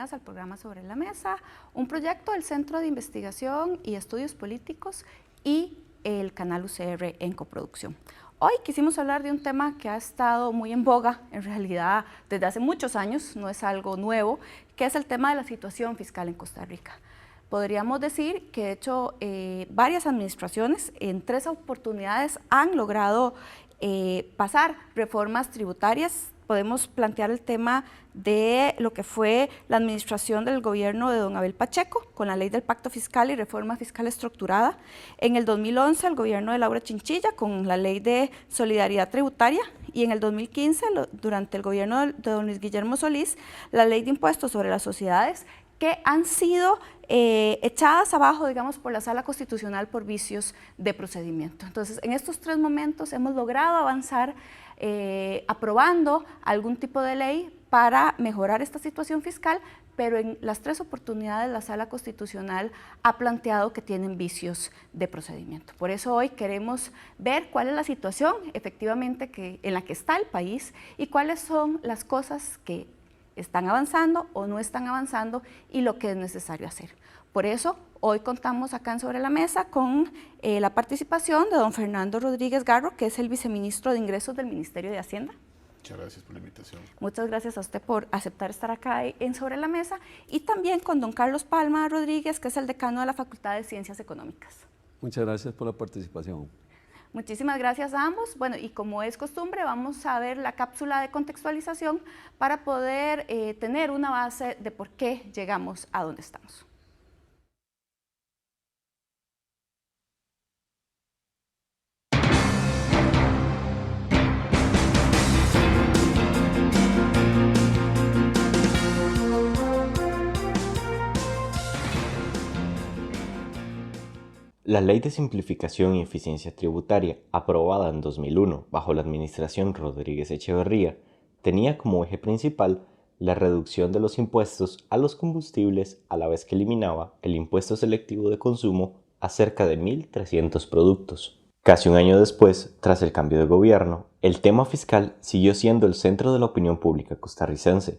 bienvenidas al programa Sobre la Mesa, un proyecto del Centro de Investigación y Estudios Políticos y el canal UCR en coproducción. Hoy quisimos hablar de un tema que ha estado muy en boga, en realidad desde hace muchos años, no es algo nuevo, que es el tema de la situación fiscal en Costa Rica. Podríamos decir que de hecho varias administraciones en 3 oportunidades han logrado pasar reformas tributarias. Podemos plantear el tema de lo que fue la administración del gobierno de don Abel Pacheco con la ley del pacto fiscal y reforma fiscal estructurada. En el 2011 el gobierno de Laura Chinchilla con la ley de solidaridad tributaria y en el 2015 durante el gobierno de don Luis Guillermo Solís la ley de impuestos sobre las sociedades que han sido echadas abajo, digamos, por la Sala Constitucional por vicios de procedimiento. Entonces, en estos 3 momentos hemos logrado avanzar aprobando algún tipo de ley para mejorar esta situación fiscal, pero en las 3 oportunidades la Sala Constitucional ha planteado que tienen vicios de procedimiento. Por eso hoy queremos ver cuál es la situación efectivamente en la que está el país y cuáles son las cosas que están avanzando o no están avanzando y lo que es necesario hacer. Por eso, hoy contamos acá en Sobre la Mesa con la participación de don Fernando Rodríguez Garro, que es el viceministro de Ingresos del Ministerio de Hacienda. Muchas gracias por la invitación. Muchas gracias a usted por aceptar estar acá en Sobre la Mesa y también con don Carlos Palma Rodríguez, que es el decano de la Facultad de Ciencias Económicas. Muchas gracias por la participación. Muchísimas gracias a ambos. Bueno, y como es costumbre, vamos a ver la cápsula de contextualización para poder tener una base de por qué llegamos a donde estamos. La Ley de Simplificación y Eficiencia Tributaria, aprobada en 2001 bajo la administración Rodríguez Echeverría, tenía como eje principal la reducción de los impuestos a los combustibles a la vez que eliminaba el impuesto selectivo de consumo a cerca de 1.300 productos. Casi un año después, tras el cambio de gobierno, el tema fiscal siguió siendo el centro de la opinión pública costarricense.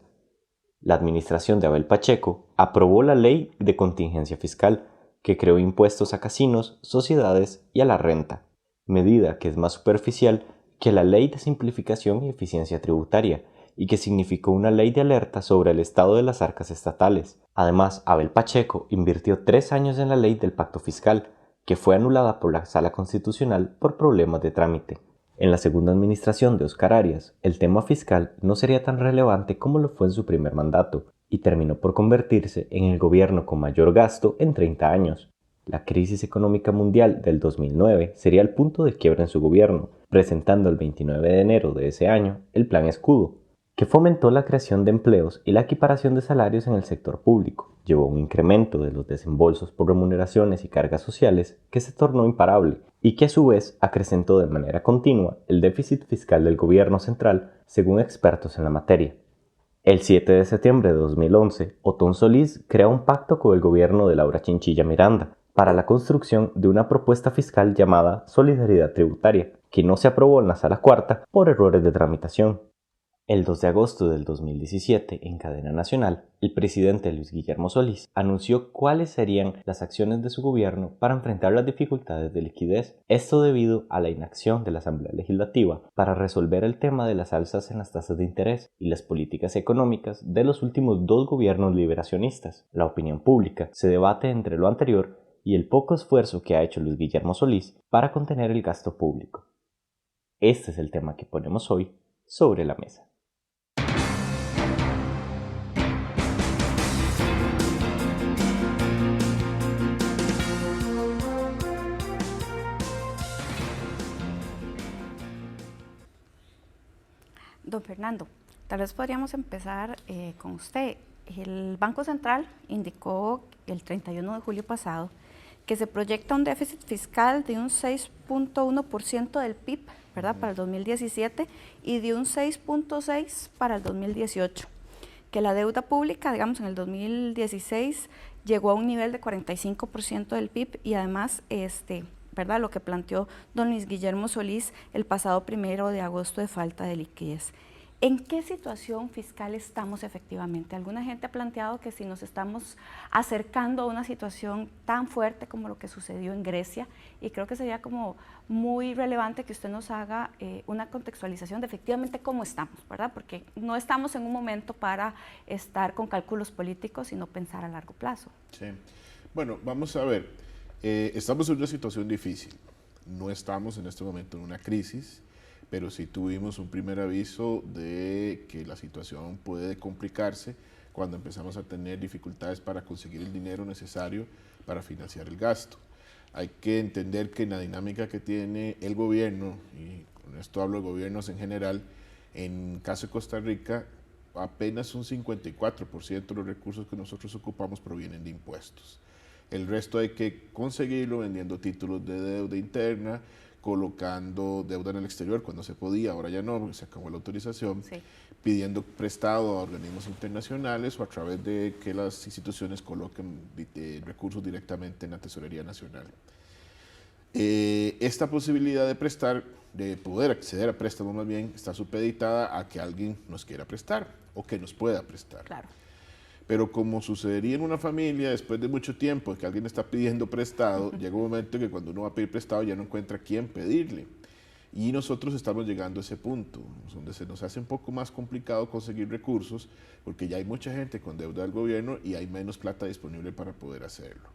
La administración de Abel Pacheco aprobó la Ley de Contingencia Fiscal, que creó impuestos a casinos, sociedades y a la renta, medida que es más superficial que la Ley de Simplificación y Eficiencia Tributaria y que significó una ley de alerta sobre el estado de las arcas estatales. Además, Abel Pacheco invirtió 3 años en la Ley del Pacto Fiscal, que fue anulada por la Sala Constitucional por problemas de trámite. En la segunda administración de Óscar Arias, el tema fiscal no sería tan relevante como lo fue en su primer mandato, y terminó por convertirse en el gobierno con mayor gasto en 30 años. La crisis económica mundial del 2009 sería el punto de quiebra en su gobierno, presentando el 29 de enero de ese año el Plan Escudo, que fomentó la creación de empleos y la equiparación de salarios en el sector público. Llevó a un incremento de los desembolsos por remuneraciones y cargas sociales que se tornó imparable y que a su vez acrecentó de manera continua el déficit fiscal del gobierno central, según expertos en la materia. El 7 de septiembre de 2011, Otón Solís crea un pacto con el gobierno de Laura Chinchilla Miranda para la construcción de una propuesta fiscal llamada Solidaridad Tributaria, que no se aprobó en la Sala Cuarta por errores de tramitación. El 2 de agosto del 2017, en cadena nacional, el presidente Luis Guillermo Solís anunció cuáles serían las acciones de su gobierno para enfrentar las dificultades de liquidez, esto debido a la inacción de la Asamblea Legislativa para resolver el tema de las alzas en las tasas de interés y las políticas económicas de los últimos 2 gobiernos liberacionistas. La opinión pública se debate entre lo anterior y el poco esfuerzo que ha hecho Luis Guillermo Solís para contener el gasto público. Este es el tema que ponemos hoy sobre la mesa. Don Fernando, tal vez podríamos empezar con usted. El Banco Central indicó el 31 de julio pasado que se proyecta un déficit fiscal de un 6.1% del PIB, ¿verdad?, para el 2017 y de un 6.6% para el 2018. Que la deuda pública, digamos, en el 2016 llegó a un nivel de 45% del PIB y además, ¿verdad?, lo que planteó don Luis Guillermo Solís el pasado 1 de agosto de falta de liquidez. ¿En qué situación fiscal estamos efectivamente? Alguna gente ha planteado que si nos estamos acercando a una situación tan fuerte como lo que sucedió en Grecia, y creo que sería como muy relevante que usted nos haga una contextualización de efectivamente cómo estamos, ¿verdad? Porque no estamos en un momento para estar con cálculos políticos, sino pensar a largo plazo. Sí. Bueno, vamos a ver. Estamos en una situación difícil. No estamos en este momento en una crisis, pero sí tuvimos un primer aviso de que la situación puede complicarse cuando empezamos a tener dificultades para conseguir el dinero necesario para financiar el gasto. Hay que entender que en la dinámica que tiene el gobierno, y con esto hablo de gobiernos en general, en caso de Costa Rica, apenas un 54% de los recursos que nosotros ocupamos provienen de impuestos. El resto hay que conseguirlo vendiendo títulos de deuda interna, colocando deuda en el exterior cuando se podía, ahora ya no, porque se acabó la autorización, sí, pidiendo prestado a organismos internacionales o a través de que las instituciones coloquen recursos directamente en la Tesorería Nacional. Esta posibilidad de prestar, de poder acceder a préstamos más bien, está supeditada a que alguien nos quiera prestar o que nos pueda prestar. Claro. Pero como sucedería en una familia, después de mucho tiempo que alguien está pidiendo prestado, llega un momento que cuando uno va a pedir prestado ya no encuentra quién pedirle. Y nosotros estamos llegando a ese punto, donde se nos hace un poco más complicado conseguir recursos, porque ya hay mucha gente con deuda del gobierno y hay menos plata disponible para poder hacerlo.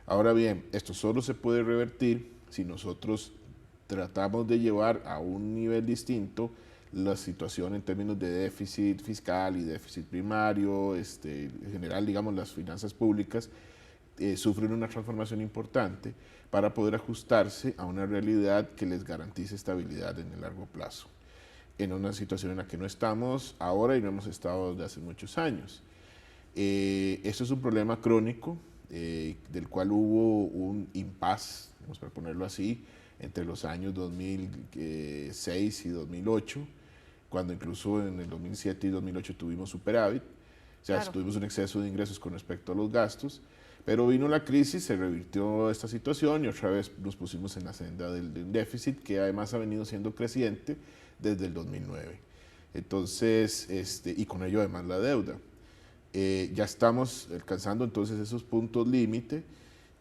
Ahora bien, esto solo se puede revertir si nosotros tratamos de llevar a un nivel distinto la situación en términos de déficit fiscal y déficit primario, en general, digamos, las finanzas públicas sufren una transformación importante para poder ajustarse a una realidad que les garantice estabilidad en el largo plazo, en una situación en la que no estamos ahora y no hemos estado desde hace muchos años. Esto es un problema crónico del cual hubo un impasse, vamos a ponerlo así, entre los años 2006 y 2008, cuando incluso en el 2007 y 2008 tuvimos superávit, o sea, claro, tuvimos un exceso de ingresos con respecto a los gastos, pero vino la crisis, se revirtió esta situación y otra vez nos pusimos en la senda del déficit, que además ha venido siendo creciente desde el 2009. Entonces, y con ello además la deuda. Ya estamos alcanzando entonces esos puntos límite.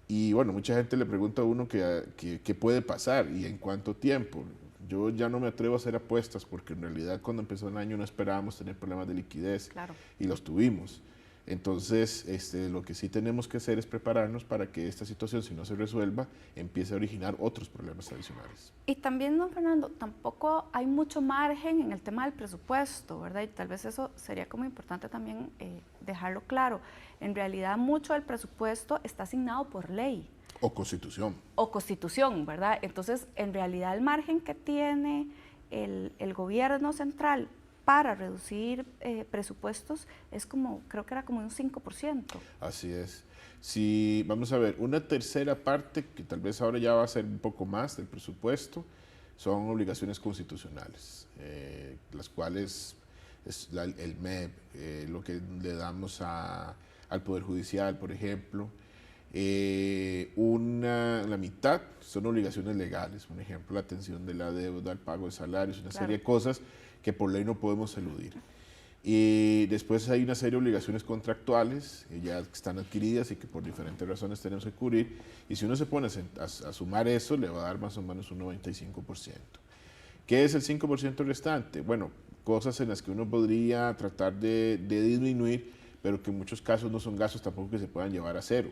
Y bueno, mucha gente le pregunta a uno qué puede pasar y en cuánto tiempo. Yo ya no me atrevo a hacer apuestas porque en realidad cuando empezó el año no esperábamos tener problemas de liquidez, claro, y los tuvimos. Entonces, lo que sí tenemos que hacer es prepararnos para que esta situación, si no se resuelva, empiece a originar otros problemas adicionales. Y también, don Fernando, tampoco hay mucho margen en el tema del presupuesto, ¿verdad? Y tal vez eso sería como importante también dejarlo claro. En realidad, mucho del presupuesto está asignado por ley. O constitución. O constitución, ¿verdad? Entonces, en realidad, el margen que tiene el gobierno central para reducir presupuestos es como, creo que era como un 5%. Así es. Si, vamos a ver, una tercera parte, que tal vez ahora ya va a ser un poco más del presupuesto, son obligaciones constitucionales, las cuales es el MEP, lo que le damos al Poder Judicial, por ejemplo. La mitad son obligaciones legales, por ejemplo, la atención de la deuda, el pago de salarios, una serie de cosas que por ley no podemos eludir. Y después hay una serie de obligaciones contractuales que ya están adquiridas y que por diferentes razones tenemos que cubrir. Y si uno se pone a sumar eso, le va a dar más o menos un 95%. ¿Qué es el 5% restante? Bueno, cosas en las que uno podría tratar de disminuir, pero que en muchos casos no son gastos tampoco que se puedan llevar a cero.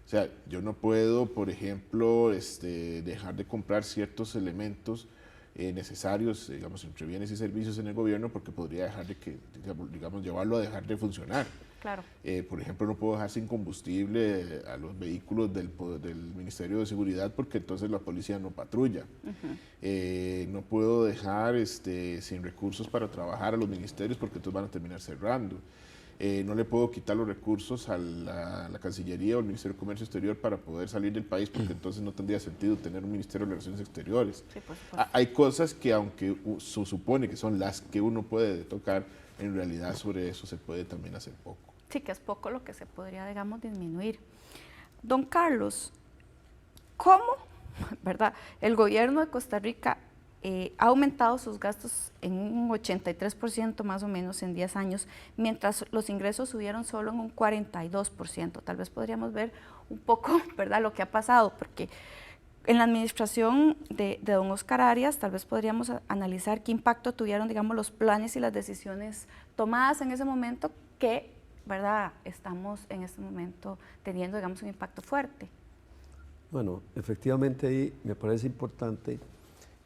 O sea, yo no puedo, por ejemplo, dejar de comprar ciertos elementos necesarios, digamos, entre bienes y servicios en el gobierno, porque podría dejar de digamos, llevarlo a dejar de funcionar. Claro. Por ejemplo, no puedo dejar sin combustible a los vehículos del Ministerio de Seguridad porque entonces la policía no patrulla. No puedo dejar sin recursos para trabajar a los ministerios porque entonces van a terminar cerrando. No le puedo quitar los recursos a la Cancillería o al Ministerio de Comercio Exterior para poder salir del país porque entonces no tendría sentido tener un Ministerio de Relaciones Exteriores. Sí, por supuesto. Hay cosas que aunque se supone que son las que uno puede tocar, en realidad sobre eso se puede también hacer poco. Sí, que es poco lo que se podría, digamos, disminuir. Don Carlos, ¿cómo, verdad, el gobierno de Costa Rica ha aumentado sus gastos en un 83% más o menos en 10 años, mientras los ingresos subieron solo en un 42%. Tal vez podríamos ver un poco, ¿verdad?, lo que ha pasado, porque en la administración de don Oscar Arias tal vez podríamos analizar qué impacto tuvieron, digamos, los planes y las decisiones tomadas en ese momento que, ¿verdad?, estamos en este momento teniendo, digamos, un impacto fuerte. Bueno, efectivamente ahí me parece importante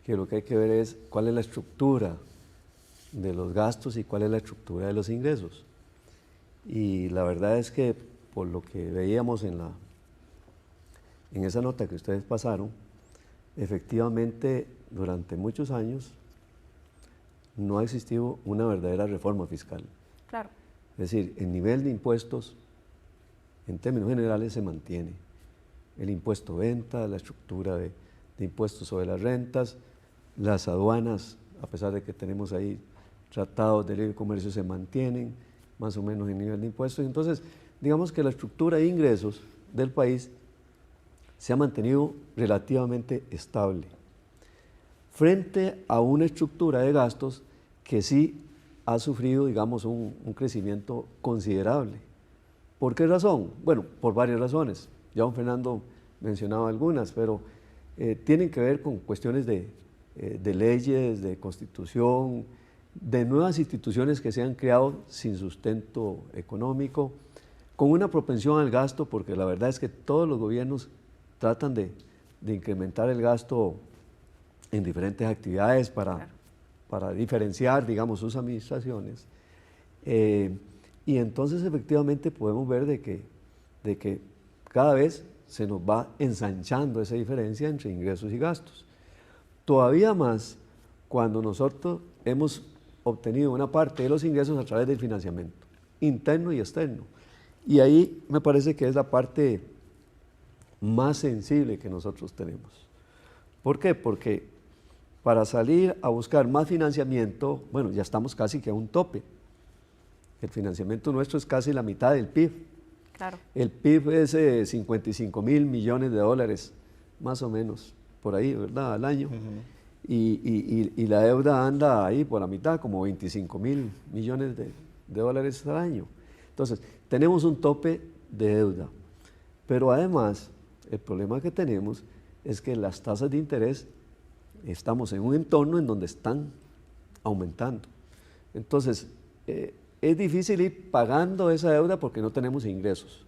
que lo que hay que ver es cuál es la estructura de los gastos y cuál es la estructura de los ingresos. Y la verdad es que por lo que veíamos en esa nota que ustedes pasaron, efectivamente durante muchos años no ha existido una verdadera reforma fiscal. Claro. Es decir, el nivel de impuestos en términos generales se mantiene. El impuesto venta, la estructura de impuestos sobre las rentas, las aduanas, a pesar de que tenemos ahí tratados de libre comercio, se mantienen más o menos en nivel de impuestos. Entonces, digamos que la estructura de ingresos del país se ha mantenido relativamente estable, frente a una estructura de gastos que sí ha sufrido, digamos, un crecimiento considerable. ¿Por qué razón? Bueno, por varias razones. Ya don Fernando mencionaba algunas, pero tienen que ver con cuestiones de leyes, de constitución, de nuevas instituciones que se han creado sin sustento económico, con una propensión al gasto, porque la verdad es que todos los gobiernos tratan de incrementar el gasto en diferentes actividades para diferenciar, digamos, sus administraciones. Y entonces efectivamente podemos ver de que cada vez se nos va ensanchando esa diferencia entre ingresos y gastos. Todavía más cuando nosotros hemos obtenido una parte de los ingresos a través del financiamiento, interno y externo. Y ahí me parece que es la parte más sensible que nosotros tenemos. ¿Por qué? Porque para salir a buscar más financiamiento, bueno, ya estamos casi que a un tope. El financiamiento nuestro es casi la mitad del PIB. Claro. El PIB es 55.000 millones de dólares, más o menos, por ahí, ¿verdad?, al año. Y la deuda anda ahí por la mitad, como 25.000 millones de dólares al año. Entonces, tenemos un tope de deuda. Pero además, el problema que tenemos es que las tasas de interés, estamos en un entorno en donde están aumentando. Entonces, es difícil ir pagando esa deuda porque no tenemos ingresos.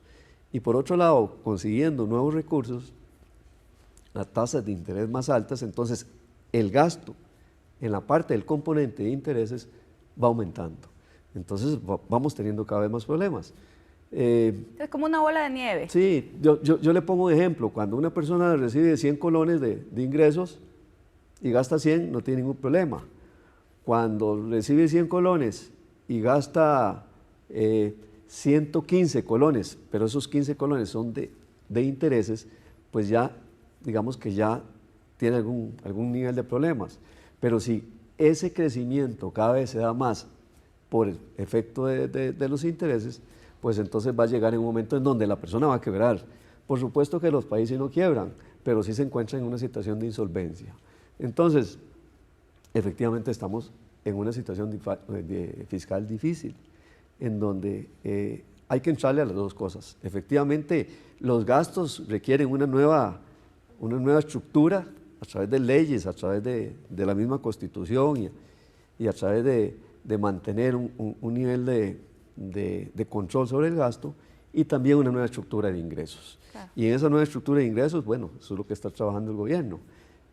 Y por otro lado, consiguiendo nuevos recursos, las tasas de interés más altas, entonces el gasto en la parte del componente de intereses va aumentando. Entonces vamos teniendo cada vez más problemas. Es como una bola de nieve. Sí, yo le pongo un ejemplo. Cuando una persona recibe 100 colones de ingresos y gasta 100, no tiene ningún problema. Cuando recibe 100 colones y gasta 115 colones, pero esos 15 colones son de intereses, pues ya, digamos que ya tiene algún nivel de problemas. Pero si ese crecimiento cada vez se da más por el efecto de los intereses, pues entonces va a llegar en un momento en donde la persona va a quebrar. Por supuesto que los países no quiebran, pero sí se encuentran en una situación de insolvencia. Entonces, efectivamente estamos en una situación fiscal difícil, en donde hay que entrarle a las dos cosas. Efectivamente, los gastos requieren una nueva estructura a través de leyes, a través de la misma Constitución y a través de mantener un nivel de control sobre el gasto, y también una nueva estructura de ingresos. Claro. Y en esa nueva estructura de ingresos, bueno, eso es lo que está trabajando el gobierno,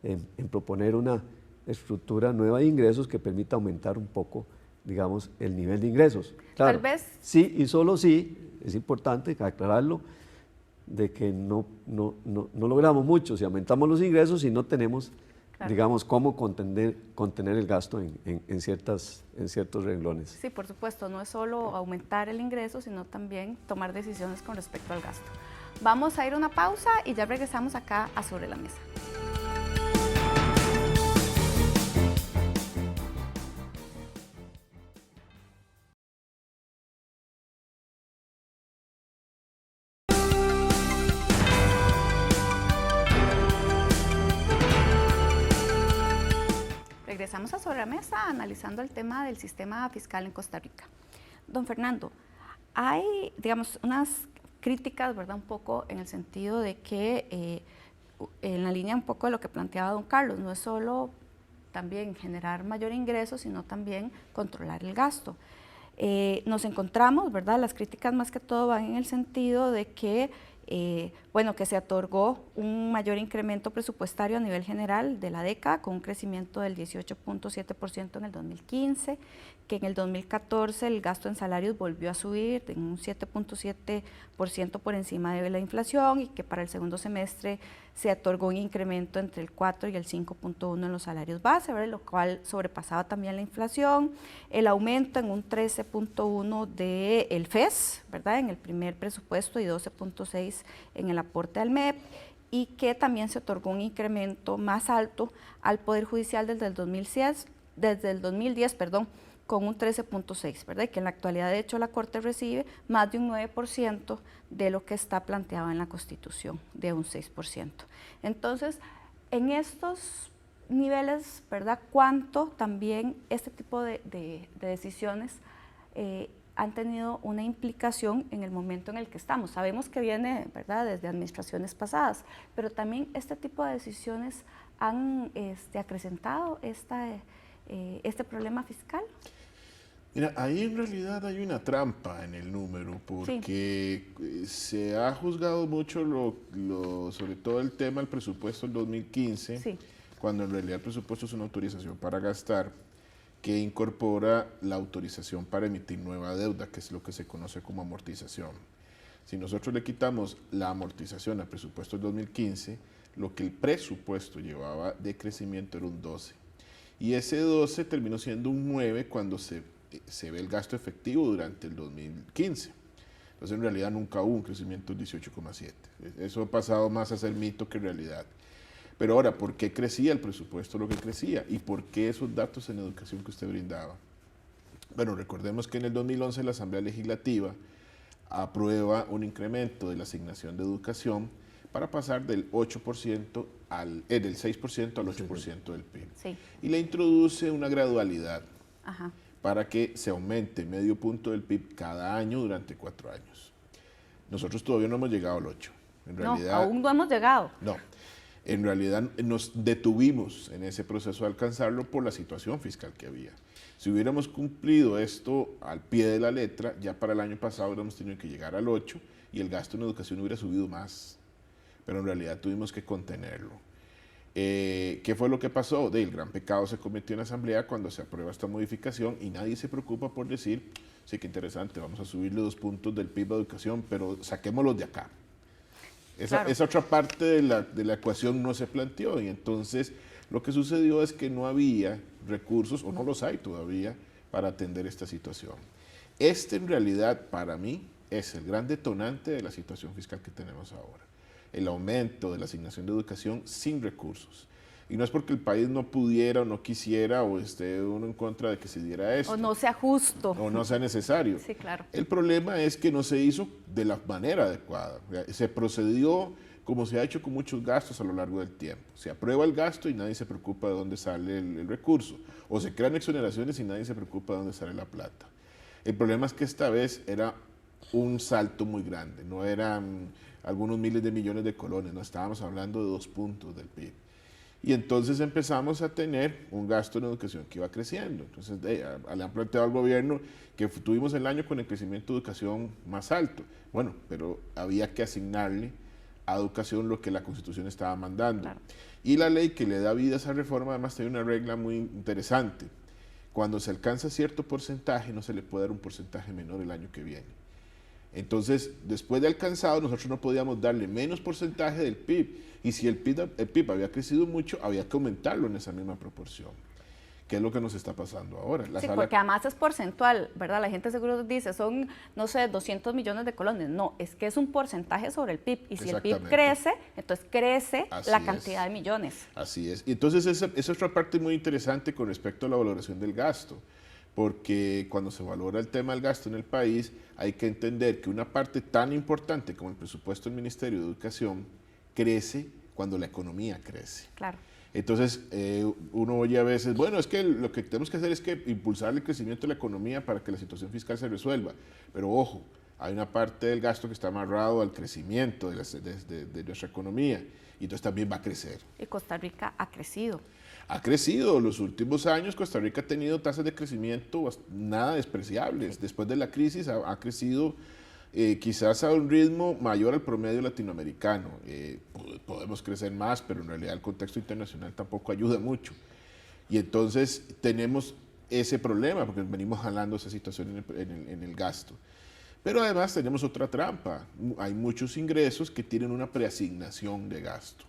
en proponer una estructura nueva de ingresos que permita aumentar un poco, digamos, el nivel de ingresos. Claro, tal vez. Sí, y solo sí, es importante aclararlo, de que no logramos mucho si aumentamos los ingresos y no tenemos, claro, digamos, cómo contener el gasto en ciertos renglones. Sí, por supuesto, no es solo aumentar el ingreso, sino también tomar decisiones con respecto al gasto. Vamos a ir a una pausa y ya regresamos acá a Sobre la Mesa. regresamos a Sobre la Mesa analizando el tema del sistema fiscal en Costa Rica. Don Fernando, hay, digamos, unas críticas, ¿verdad? Un poco en el sentido de que, en la línea un poco de lo que planteaba don Carlos, no es solo también generar mayor ingreso, sino también controlar el gasto. Nos encontramos, ¿verdad? Las críticas más que todo van en el sentido de que, bueno, que se otorgó un mayor incremento presupuestario a nivel general de la década, con un crecimiento del 18.7% en el 2015, que en el 2014 el gasto en salarios volvió a subir en un 7.7% por encima de la inflación, y que para el segundo semestre se otorgó un incremento entre el 4 y el 5.1 en los salarios base, ¿verdad? Lo cual sobrepasaba también la inflación. El aumento en un 13.1 del FES, ¿verdad? En el primer presupuesto, y 12.6 en el aporte al MEP, y que también se otorgó un incremento más alto al Poder Judicial desde el 2010, con un 13.6, ¿verdad? Y que en la actualidad, de hecho, la Corte recibe más de un 9% de lo que está planteado en la Constitución, de un 6%. Entonces, en estos niveles, ¿verdad? ¿Cuánto también este tipo de decisiones han tenido una implicación en el momento en el que estamos? Sabemos que viene, ¿verdad?, desde administraciones pasadas, pero también este tipo de decisiones han acrecentado este problema fiscal. Mira, ahí en realidad hay una trampa en el número, porque se ha juzgado mucho sobre todo el tema del presupuesto del 2015, Sí. cuando en realidad el presupuesto es una autorización para gastar, que incorpora la autorización para emitir nueva deuda, que es lo que se conoce como amortización. Si nosotros le quitamos la amortización al presupuesto del 2015, lo que el presupuesto llevaba de crecimiento era un 12. Y ese 12 terminó siendo un 9 cuando se ve el gasto efectivo durante el 2015. Entonces, en realidad nunca hubo un crecimiento del 18,7. Eso ha pasado más a ser mito que realidad. Pero ahora, ¿por qué crecía el presupuesto lo que crecía? ¿Y por qué esos datos en educación que usted brindaba? Bueno, recordemos que en el 2011 la Asamblea Legislativa aprueba un incremento de la asignación de educación para pasar del 8% del 6% al 8% del PIB. Sí. Y le introduce una gradualidad. Ajá. Para que se aumente medio punto del PIB cada año durante 4 años. Nosotros todavía no hemos llegado al 8. En realidad, no, aún no hemos llegado. No, en realidad nos detuvimos en ese proceso de alcanzarlo por la situación fiscal que había. Si hubiéramos cumplido esto al pie de la letra, ya para el año pasado hubiéramos tenido que llegar al 8 y el gasto en educación hubiera subido más. Pero en realidad tuvimos que contenerlo. ¿Qué fue lo que pasó? El gran pecado se cometió en la Asamblea cuando se aprueba esta modificación y nadie se preocupa por decir, sí, qué interesante, vamos a subirle 2 puntos del PIB a educación, pero saquémoslos de acá. Esa otra parte de la ecuación no se planteó, y entonces lo que sucedió es que no había recursos, o no los hay todavía, para atender esta situación. En realidad, para mí, es el gran detonante de la situación fiscal que tenemos ahora. El aumento de la asignación de educación sin recursos. Y no es porque el país no pudiera o no quisiera o esté uno en contra de que se diera esto. O no sea justo. O no sea necesario. Sí, claro. El problema es que no se hizo de la manera adecuada. Se procedió como se ha hecho con muchos gastos a lo largo del tiempo. Se aprueba el gasto y nadie se preocupa de dónde sale el recurso. O se crean exoneraciones y nadie se preocupa de dónde sale la plata. El problema es que esta vez era un salto muy grande. No eran algunos miles de millones de colones, no estábamos hablando de 2 puntos del PIB. Y entonces empezamos a tener un gasto en educación que iba creciendo. Entonces le han planteado al gobierno que tuvimos el año con el crecimiento de educación más alto. Bueno, pero había que asignarle a educación lo que la Constitución estaba mandando. Claro. Y la ley que le da vida a esa reforma además tiene una regla muy interesante. Cuando se alcanza cierto porcentaje, no se le puede dar un porcentaje menor el año que viene. Entonces, después de alcanzado, nosotros no podíamos darle menos porcentaje del PIB. Y si el PIB había crecido mucho, había que aumentarlo en esa misma proporción. ¿Qué es lo que nos está pasando ahora? Sí, porque además es porcentual, ¿verdad? La gente seguro dice, son, no sé, 200 millones de colones. No, es que es un porcentaje sobre el PIB. Y si el PIB crece, entonces crece la cantidad de millones. Así es. Y entonces esa es otra parte muy interesante con respecto a la valoración del gasto. Porque cuando se valora el tema del gasto en el país, hay que entender que una parte tan importante como el presupuesto del Ministerio de Educación crece cuando la economía crece. Claro. Entonces, uno oye a veces, bueno, es que lo que tenemos que hacer es que impulsar el crecimiento de la economía para que la situación fiscal se resuelva. Pero ojo, hay una parte del gasto que está amarrado al crecimiento de nuestra economía y entonces también va a crecer. Y Costa Rica ha crecido. Ha crecido. Los últimos años Costa Rica ha tenido tasas de crecimiento nada despreciables. Después de la crisis ha crecido quizás a un ritmo mayor al promedio latinoamericano. Podemos crecer más, pero en realidad el contexto internacional tampoco ayuda mucho. Y entonces tenemos ese problema porque venimos jalando esa situación en el gasto. Pero además tenemos otra trampa. Hay muchos ingresos que tienen una preasignación de gasto.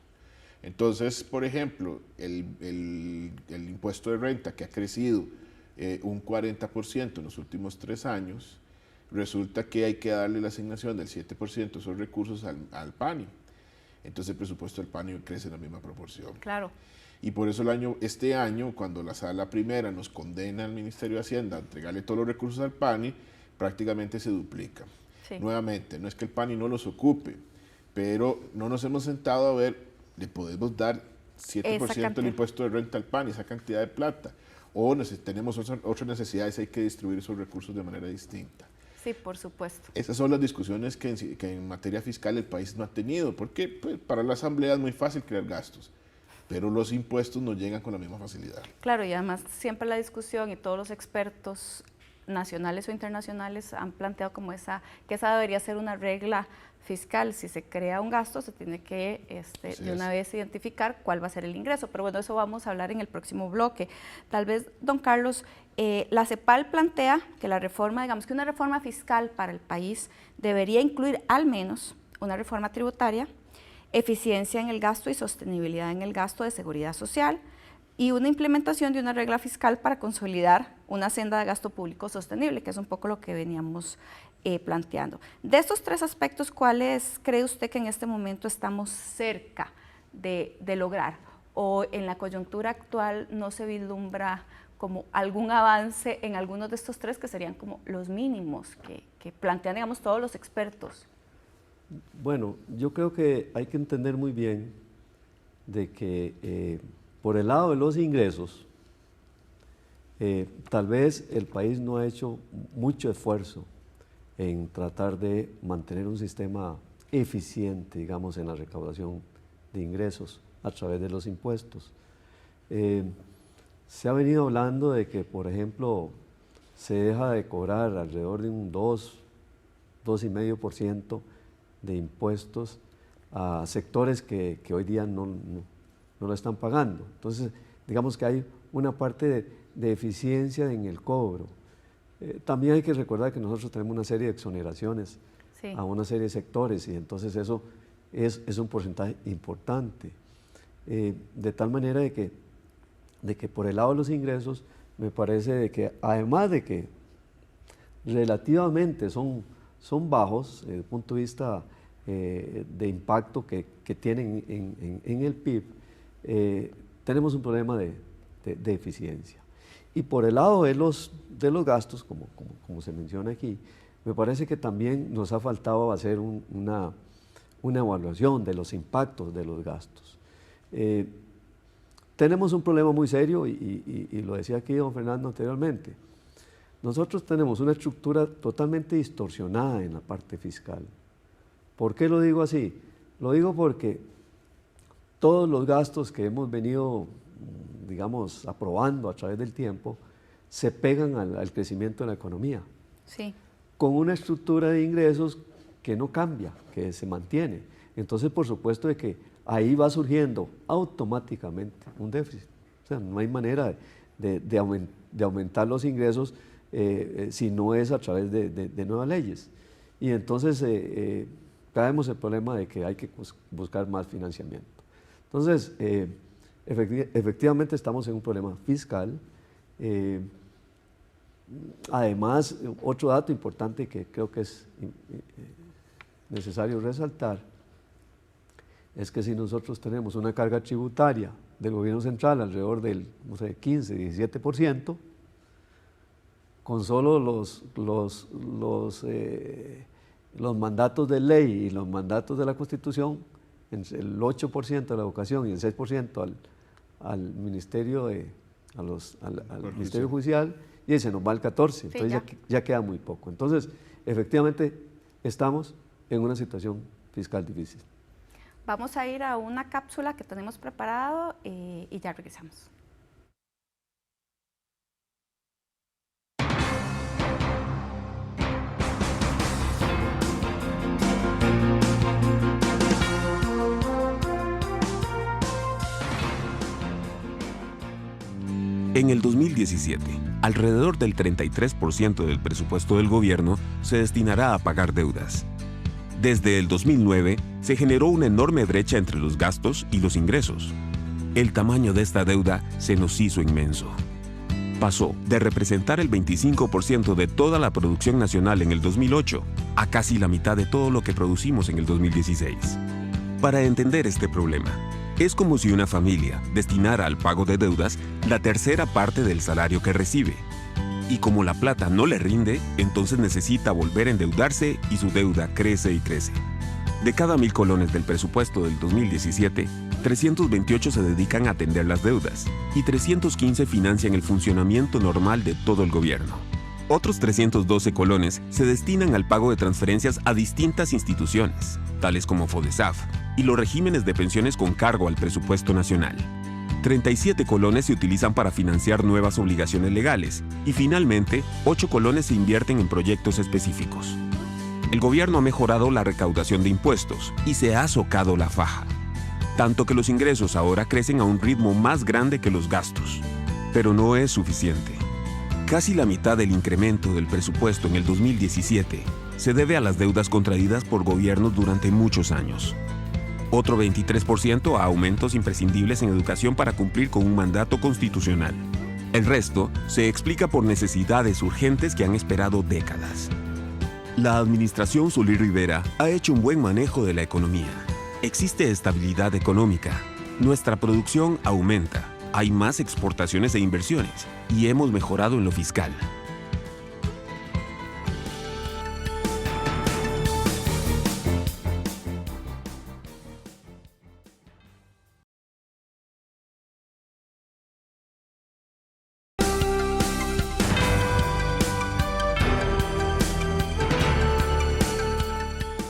Entonces, por ejemplo, el impuesto de renta que ha crecido un 40% en los últimos 3 años, resulta que hay que darle la asignación del 7% de esos recursos al PANI. Entonces el presupuesto del PANI crece en la misma proporción. Claro. Y por eso este año, cuando la Sala Primera nos condena al Ministerio de Hacienda a entregarle todos los recursos al PANI, prácticamente se duplica. Sí. Nuevamente, no es que el PANI no los ocupe, pero no nos hemos sentado a ver, le podemos dar 7% del impuesto de renta al PANI, esa cantidad de plata, o tenemos otras necesidades, hay que distribuir esos recursos de manera distinta. Sí, por supuesto. Esas son las discusiones que en materia fiscal el país no ha tenido, porque pues, para la Asamblea es muy fácil crear gastos, pero los impuestos no llegan con la misma facilidad. Claro, y además siempre la discusión y todos los expertos nacionales o internacionales han planteado como que esa debería ser una regla fiscal. Si se crea un gasto, se tiene que de una vez identificar cuál va a ser el ingreso. Pero bueno, eso vamos a hablar en el próximo bloque. Tal vez, don Carlos, la CEPAL plantea que la reforma, digamos que una reforma fiscal para el país debería incluir al menos una reforma tributaria, eficiencia en el gasto y sostenibilidad en el gasto de seguridad social, y una implementación de una regla fiscal para consolidar una senda de gasto público sostenible, que es un poco lo que veníamos planteando. De estos 3 aspectos, ¿cuáles cree usted que en este momento estamos cerca de lograr? ¿O en la coyuntura actual no se vislumbra como algún avance en algunos de estos 3 que serían como los mínimos que plantean, digamos, todos los expertos? Bueno, yo creo que hay que entender muy bien de que por el lado de los ingresos, tal vez el país no ha hecho mucho esfuerzo en tratar de mantener un sistema eficiente, digamos, en la recaudación de ingresos a través de los impuestos. Se ha venido hablando de que, por ejemplo, se deja de cobrar alrededor de un 2,5% de impuestos a sectores que hoy día no lo están pagando. Entonces, digamos que hay una parte de eficiencia en el cobro. También hay que recordar que nosotros tenemos una serie de exoneraciones a una serie de sectores y entonces eso es un porcentaje importante. De tal manera de que por el lado de los ingresos me parece de que además de que relativamente son bajos desde el punto de vista de impacto que tienen en el PIB, tenemos un problema de eficiencia. Y por el lado de los gastos, como se menciona aquí, me parece que también nos ha faltado hacer una evaluación de los impactos de los gastos. Tenemos un problema muy serio y lo decía aquí don Fernando anteriormente. Nosotros tenemos una estructura totalmente distorsionada en la parte fiscal. ¿Por qué lo digo así? Lo digo porque todos los gastos que hemos venido, digamos, aprobando a través del tiempo, se pegan al crecimiento de la economía. Sí. Con una estructura de ingresos que no cambia, que se mantiene. Entonces, por supuesto, de que ahí va surgiendo automáticamente un déficit. O sea, no hay manera de aumentar los ingresos si no es a través de nuevas leyes. Y entonces caemos el problema de que hay que buscar más financiamiento. Entonces, efectivamente estamos en un problema fiscal. Además, otro dato importante que creo que es necesario resaltar es que si nosotros tenemos una carga tributaria del gobierno central alrededor del 15-17%, con solo los mandatos de ley y los mandatos de la Constitución, el 8% a la educación y el 6% al Ministerio, al Ministerio Judicial y se nos va el 14, entonces ya queda muy poco. Entonces, efectivamente, estamos en una situación fiscal difícil. Vamos a ir a una cápsula que tenemos preparado y ya regresamos. En el 2017, alrededor del 33% del presupuesto del gobierno se destinará a pagar deudas. Desde el 2009, se generó una enorme brecha entre los gastos y los ingresos. El tamaño de esta deuda se nos hizo inmenso. Pasó de representar el 25% de toda la producción nacional en el 2008 a casi la mitad de todo lo que producimos en el 2016. Para entender este problema, es como si una familia destinara al pago de deudas la tercera parte del salario que recibe. Y como la plata no le rinde, entonces necesita volver a endeudarse y su deuda crece y crece. De cada 1.000 colones del presupuesto del 2017, 328 se dedican a atender las deudas y 315 financian el funcionamiento normal de todo el gobierno. Otros 312 colones se destinan al pago de transferencias a distintas instituciones, tales como FODESAF, y los regímenes de pensiones con cargo al presupuesto nacional. 37 colones se utilizan para financiar nuevas obligaciones legales y finalmente 8 colones se invierten en proyectos específicos. El gobierno ha mejorado la recaudación de impuestos y se ha socado la faja, tanto que los ingresos ahora crecen a un ritmo más grande que los gastos. Pero no es suficiente. Casi la mitad del incremento del presupuesto en el 2017 se debe a las deudas contraídas por gobiernos durante muchos años. Otro 23% a aumentos imprescindibles en educación para cumplir con un mandato constitucional. El resto se explica por necesidades urgentes que han esperado décadas. La administración Solís Rivera ha hecho un buen manejo de la economía. Existe estabilidad económica. Nuestra producción aumenta. Hay más exportaciones e inversiones. Y hemos mejorado en lo fiscal.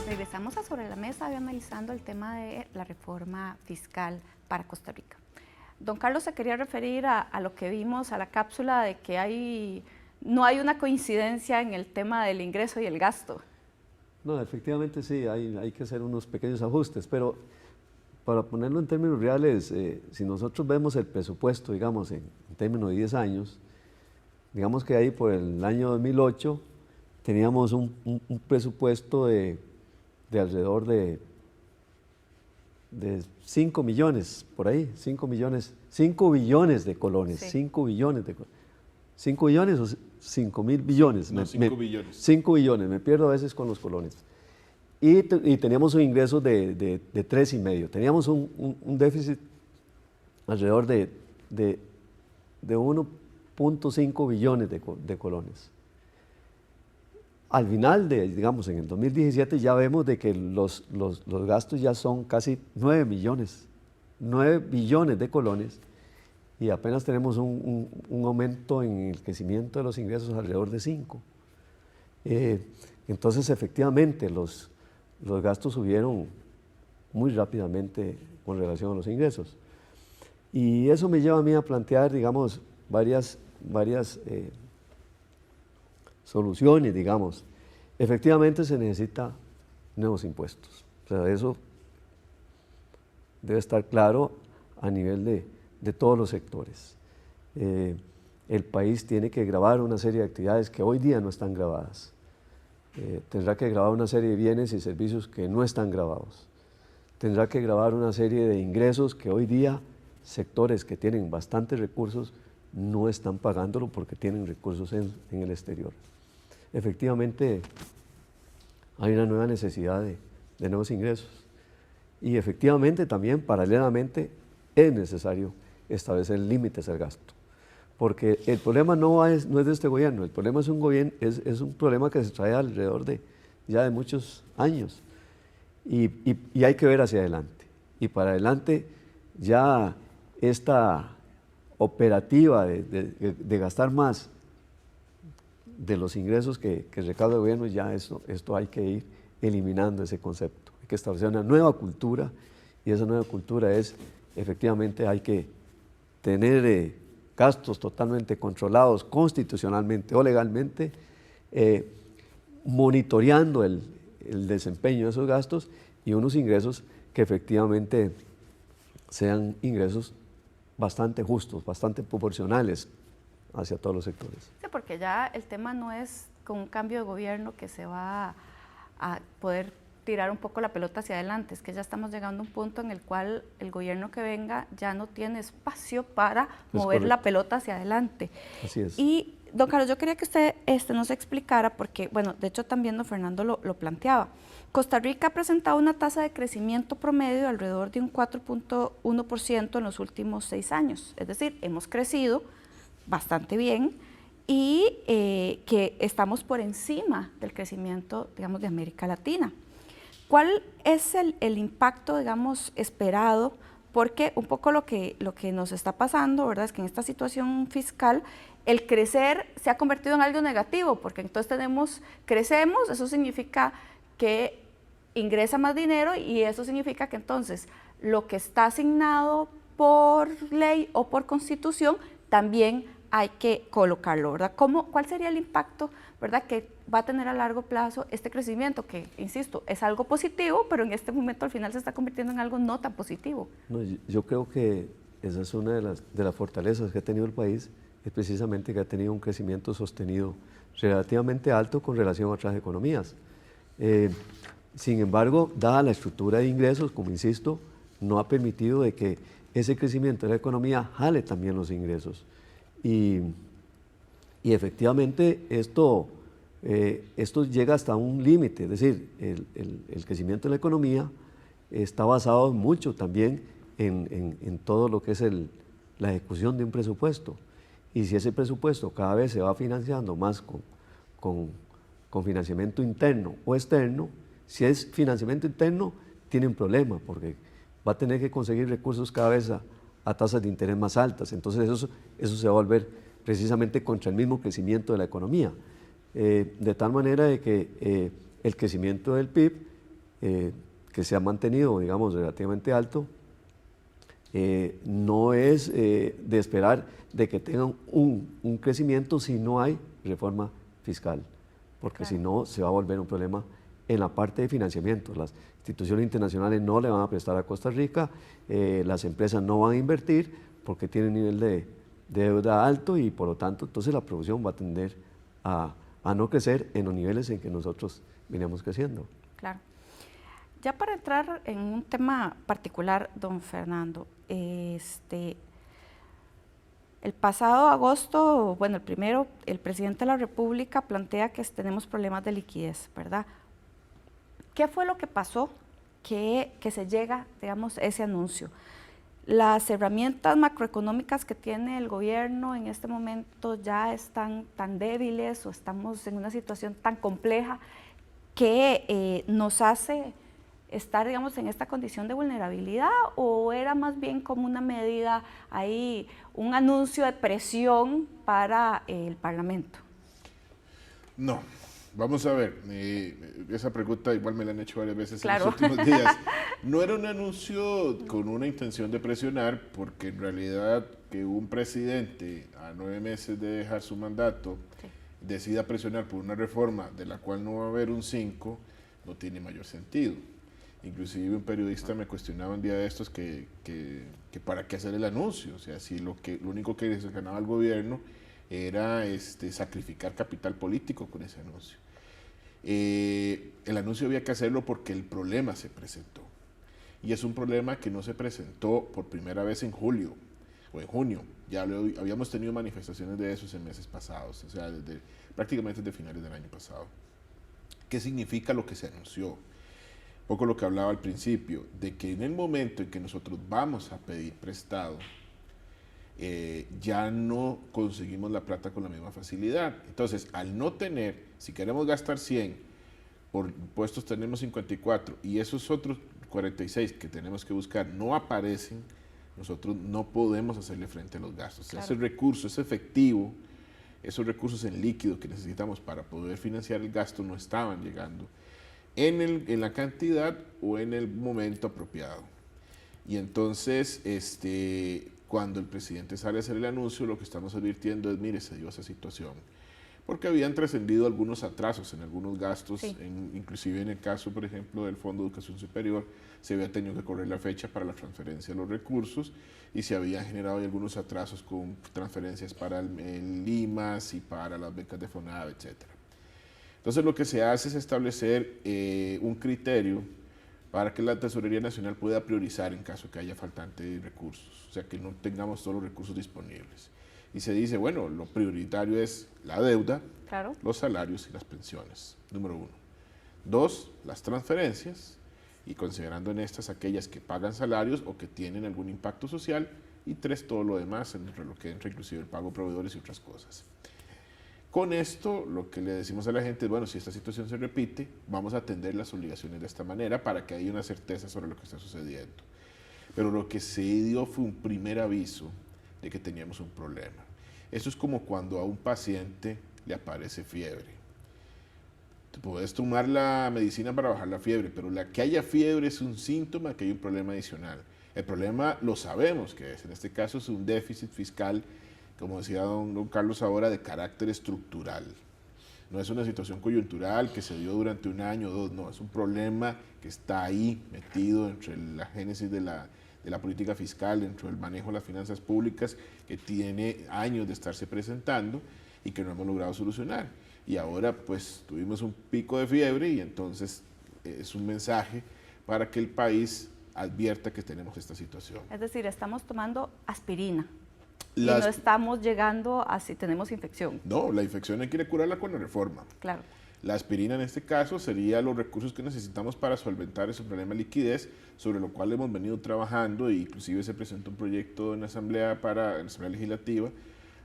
Regresamos a Sobre la Mesa analizando el tema de la reforma fiscal para Costa Rica. Don Carlos se quería referir a lo que vimos, a la cápsula de que no hay una coincidencia en el tema del ingreso y el gasto. No, efectivamente sí, hay que hacer unos pequeños ajustes, pero para ponerlo en términos reales, si nosotros vemos el presupuesto, digamos, en términos de 10 años, digamos que ahí por el año 2008 teníamos un presupuesto de alrededor de 5 millones, por ahí, 5 billones de colones, sí. 5 billones de colones. 5 billones o 5 mil billones. No, 5 billones. 5 billones, me pierdo a veces con los colones. Y teníamos un ingreso de 3,5. Teníamos un déficit alrededor de 1,5 billones de colones. Al final, digamos, en el 2017 ya vemos de que los gastos ya son casi 9 billones de colones y apenas tenemos un aumento en el crecimiento de los ingresos alrededor de 5. Entonces, efectivamente, los gastos subieron muy rápidamente con relación a los ingresos. Y eso me lleva a mí a plantear, digamos, varias soluciones, digamos. Efectivamente se necesita nuevos impuestos. O sea, eso debe estar claro a nivel de todos los sectores. El país tiene que gravar una serie de actividades que hoy día no están grabadas. Tendrá que grabar una serie de bienes y servicios que no están grabados. Tendrá que grabar una serie de ingresos que hoy día sectores que tienen bastantes recursos no están pagándolo porque tienen recursos en el exterior. Efectivamente, hay una nueva necesidad de nuevos ingresos. Y efectivamente también, paralelamente, es necesario establecer límites al gasto. Porque el problema no es de este gobierno, el problema es un problema que se trae alrededor de muchos años. Y hay que ver hacia adelante. Y para adelante ya esta operativa de gastar más de los ingresos que recauda el gobierno, ya esto hay que ir eliminando ese concepto. Hay que establecer una nueva cultura, y esa nueva cultura es, efectivamente, hay que tener gastos totalmente controlados constitucionalmente o legalmente, monitoreando el desempeño de esos gastos, y unos ingresos que efectivamente sean ingresos bastante justos, bastante proporcionales hacia todos los sectores. Sí, porque ya el tema no es con un cambio de gobierno que se va a poder tirar un poco la pelota hacia adelante, es que ya estamos llegando a un punto en el cual el gobierno que venga ya no tiene espacio para mover la pelota hacia adelante. Así es. Y, don Carlos, yo quería que usted nos explicara, porque, bueno, de hecho también don Fernando lo planteaba. Costa Rica ha presentado una tasa de crecimiento promedio de alrededor de un 4.1% en los últimos 6 años, es decir, hemos crecido bastante bien y que estamos por encima del crecimiento, digamos, de América Latina. ¿Cuál es el impacto, digamos, esperado? Porque un poco lo que nos está pasando, ¿verdad?, es que en esta situación fiscal el crecer se ha convertido en algo negativo, porque entonces crecemos, eso significa que ingresa más dinero y eso significa que entonces lo que está asignado por ley o por constitución también hay que colocarlo, ¿verdad? ¿Cuál sería el impacto, verdad, que va a tener a largo plazo este crecimiento? Que, insisto, es algo positivo, pero en este momento al final se está convirtiendo en algo no tan positivo. No, yo creo que esa es una de las fortalezas que ha tenido el país, es precisamente que ha tenido un crecimiento sostenido relativamente alto con relación a otras economías. Sin embargo, dada la estructura de ingresos, como insisto, no ha permitido de que ese crecimiento de la economía jale también los ingresos. Y efectivamente esto llega hasta un límite, es decir, el crecimiento de la economía está basado mucho también en todo lo que es la ejecución de un presupuesto. Y si ese presupuesto cada vez se va financiando más con financiamiento interno o externo, si es financiamiento interno, tiene un problema, porque va a tener que conseguir recursos cada vez a tasas de interés más altas. Entonces eso se va a volver precisamente contra el mismo crecimiento de la economía. De tal manera de que el crecimiento del PIB, que se ha mantenido, digamos, relativamente alto, no es de esperar de que tengan un crecimiento si no hay reforma fiscal, porque claro, si no se va a volver un problema en la parte de financiamiento. Las instituciones internacionales no le van a prestar a Costa Rica, las empresas no van a invertir porque tienen un nivel de deuda alto y por lo tanto entonces la producción va a tender a no crecer en los niveles en que nosotros veníamos creciendo. Claro. Ya para entrar en un tema particular, don Fernando, el pasado agosto, bueno, el primero, el presidente de la República plantea que tenemos problemas de liquidez, ¿verdad? ¿Qué fue lo que pasó que se llega, digamos, a ese anuncio? ¿Las herramientas macroeconómicas que tiene el gobierno en este momento ya están tan débiles o estamos en una situación tan compleja que nos hace estar, digamos, en esta condición de vulnerabilidad, o era más bien como una medida ahí, un anuncio de presión para el Parlamento? No, vamos a ver, esa pregunta igual me la han hecho varias veces claro, en los últimos días. No era un anuncio con una intención de presionar, porque en realidad que un presidente a 9 meses de dejar su mandato sí, decida presionar por una reforma de la cual no va a haber un 5, no tiene mayor sentido. Inclusive un periodista me cuestionaba un día de estos que para qué hacer el anuncio, o sea, si lo único que se ganaba el gobierno era sacrificar capital político con ese anuncio. El anuncio había que hacerlo porque el problema se presentó, y es un problema que no se presentó por primera vez en julio o en junio, ya habíamos tenido manifestaciones de esos en meses pasados, o sea, prácticamente desde finales del año pasado. ¿Qué significa lo que se anunció? Poco lo que hablaba al principio, de que en el momento en que nosotros vamos a pedir prestado, ya no conseguimos la plata con la misma facilidad. Entonces, al no tener, si queremos gastar 100, por impuestos tenemos 54, y esos otros 46 que tenemos que buscar no aparecen, nosotros no podemos hacerle frente a los gastos. Claro. Ese recurso, ese efectivo, esos recursos en líquido que necesitamos para poder financiar el gasto no estaban llegando en la cantidad o en el momento apropiado. Y entonces, cuando el presidente sale a hacer el anuncio, lo que estamos advirtiendo es, mire, se dio esa situación. Porque habían trascendido algunos atrasos en algunos gastos, sí. Inclusive en el caso, por ejemplo, del Fondo de Educación Superior, se había tenido que correr la fecha para la transferencia de los recursos y se habían generado algunos atrasos con transferencias para el LIMAS y para las becas de FONAV, etc. Entonces lo que se hace es establecer un criterio para que la Tesorería Nacional pueda priorizar en caso que haya faltante de recursos, o sea, que no tengamos todos los recursos disponibles. Y se dice, bueno, lo prioritario es la deuda, Claro. los salarios y las pensiones, número 1. 2, las transferencias, y considerando en estas aquellas que pagan salarios o que tienen algún impacto social, y 3, todo lo demás, entre lo que entra inclusive el pago de proveedores y otras cosas. Con esto, lo que le decimos a la gente es, bueno, si esta situación se repite, vamos a atender las obligaciones de esta manera para que haya una certeza sobre lo que está sucediendo. Pero lo que se dio fue un primer aviso de que teníamos un problema. Eso es como cuando a un paciente le aparece fiebre. Te puedes tomar la medicina para bajar la fiebre, pero la que haya fiebre es un síntoma de que hay un problema adicional. El problema lo sabemos que es, en este caso es un déficit fiscal, como decía don Carlos ahora, de carácter estructural. No es una situación coyuntural que se dio durante un año o dos, no, es un problema que está ahí metido entre la génesis de la política fiscal, dentro del manejo de las finanzas públicas, que tiene años de estarse presentando y que no hemos logrado solucionar. Y ahora pues tuvimos un pico de fiebre y entonces es un mensaje para que el país advierta que tenemos esta situación. Es decir, estamos tomando aspirina y no estamos llegando a si tenemos infección. No, la infección hay que curarla con la reforma. Claro. La aspirina en este caso sería los recursos que necesitamos para solventar ese problema de liquidez, sobre lo cual hemos venido trabajando, e inclusive se presentó un proyecto en la Asamblea Legislativa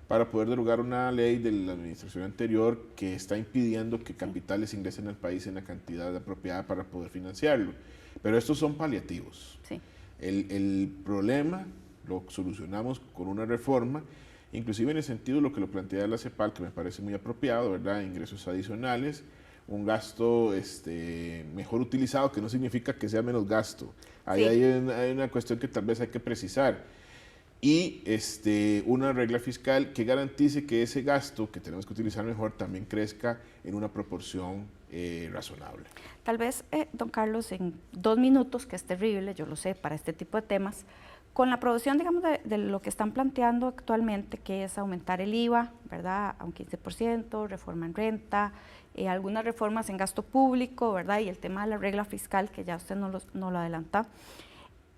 para poder derogar una ley de la administración anterior que está impidiendo que capitales ingresen al país en la cantidad apropiada para poder financiarlo. Pero estos son paliativos. Sí. El problema lo solucionamos con una reforma, inclusive en el sentido de lo que lo plantea la CEPAL, que me parece muy apropiado, ¿verdad? Ingresos adicionales, un gasto mejor utilizado, que no significa que sea menos gasto. Ahí Sí. hay una cuestión que tal vez hay que precisar. Y una regla fiscal que garantice que ese gasto que tenemos que utilizar mejor también crezca en una proporción razonable. Tal vez, don Carlos, en 2 minutos, que es terrible, yo lo sé, para este tipo de temas, con la aprobación, digamos, de lo que están planteando actualmente, que es aumentar el IVA, ¿verdad?, a un 15%, reforma en renta, algunas reformas en gasto público, ¿verdad?, y el tema de la regla fiscal, que ya usted nos lo adelanta.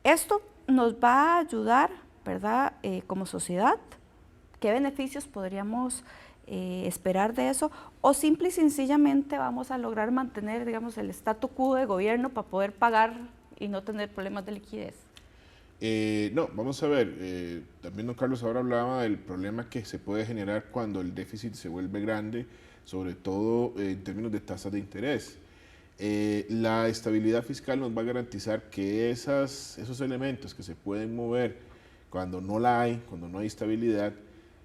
Esto nos va a ayudar, ¿verdad?, como sociedad. ¿Qué beneficios podríamos esperar de eso? ¿O simple y sencillamente vamos a lograr mantener, digamos, el statu quo de gobierno para poder pagar y no tener problemas de liquidez? No, vamos a ver, también don Carlos ahora hablaba del problema que se puede generar cuando el déficit se vuelve grande, sobre todo en términos de tasas de interés. La estabilidad fiscal nos va a garantizar que esos elementos que se pueden mover cuando no la hay, cuando no hay estabilidad,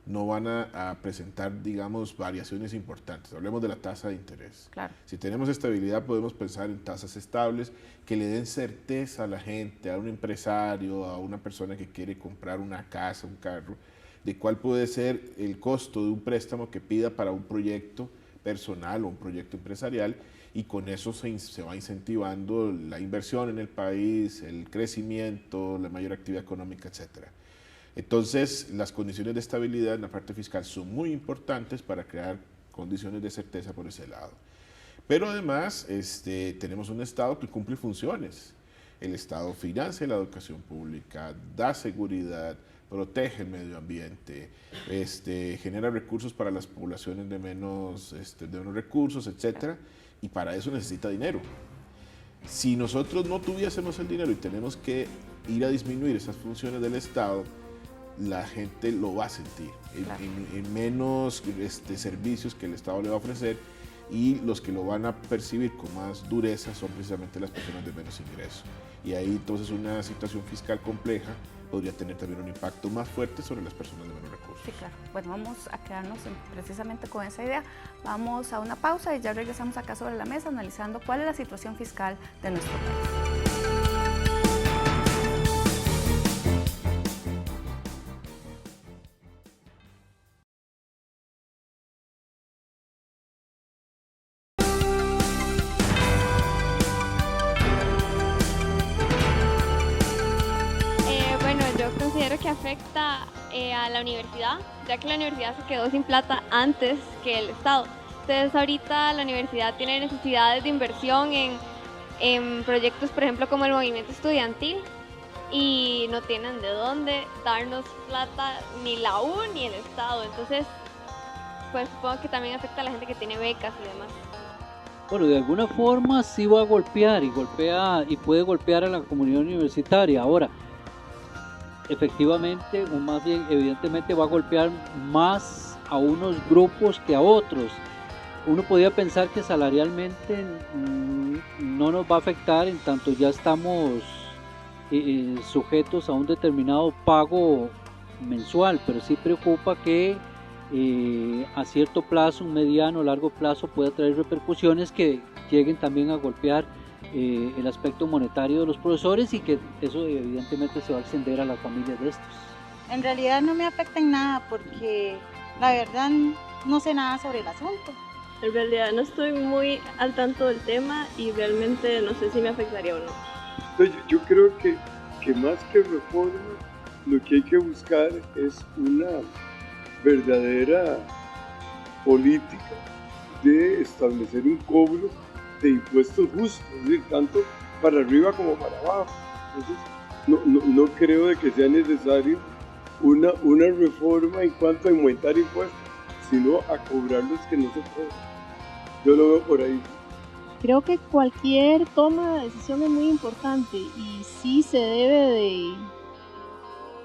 no van a presentar, digamos, variaciones importantes. Hablemos de la tasa de interés. Claro. Si tenemos estabilidad, podemos pensar en tasas estables que le den certeza a la gente, a un empresario, a una persona que quiere comprar una casa, un carro, de cuál puede ser el costo de un préstamo que pida para un proyecto personal o un proyecto empresarial, y con eso se va incentivando la inversión en el país, el crecimiento, la mayor actividad económica, etcétera. Entonces, las condiciones de estabilidad en la parte fiscal son muy importantes para crear condiciones de certeza por ese lado. Pero además, tenemos un Estado que cumple funciones. El Estado financia la educación pública, da seguridad, protege el medio ambiente, genera recursos para las poblaciones de menos recursos, etcétera, y para eso necesita dinero. Si nosotros no tuviésemos el dinero y tenemos que ir a disminuir esas funciones del Estado, la gente lo va a sentir en menos servicios que el Estado le va a ofrecer, y los que lo van a percibir con más dureza son precisamente las personas de menos ingreso. Y ahí entonces una situación fiscal compleja podría tener también un impacto más fuerte sobre las personas de menor recursos. Sí, claro. Bueno, vamos a quedarnos precisamente con esa idea. Vamos a una pausa y ya regresamos acá sobre la mesa analizando cuál es la situación fiscal de nuestro país. Considero que afecta a la universidad, ya que la universidad se quedó sin plata antes que el Estado. Entonces ahorita la universidad tiene necesidades de inversión en proyectos, por ejemplo, como el movimiento estudiantil, y no tienen de dónde darnos plata ni la U ni el Estado. Entonces, pues supongo que también afecta a la gente que tiene becas y demás. Bueno, de alguna forma sí va a golpear y puede golpear a la comunidad universitaria. Ahora, efectivamente, o más bien evidentemente va a golpear más a unos grupos que a otros. Uno podría pensar que salarialmente no nos va a afectar en tanto ya estamos sujetos a un determinado pago mensual, pero sí preocupa que a cierto plazo, un mediano o largo plazo, pueda traer repercusiones que lleguen también a golpear el aspecto monetario de los profesores, y que eso evidentemente se va a extender a las familias de estos. En realidad no me afecta en nada porque la verdad no sé nada sobre el asunto. En realidad no estoy muy al tanto del tema y realmente no sé si me afectaría o no. Entonces, yo creo que más que reforma, lo que hay que buscar es una verdadera política de establecer un cobro de impuestos justos, es decir, tanto para arriba como para abajo. Entonces, no creo de que sea necesario una reforma en cuanto a aumentar impuestos, sino a cobrar los que no se pueden. Yo lo veo por ahí. Creo que cualquier toma de decisión es muy importante y sí se debe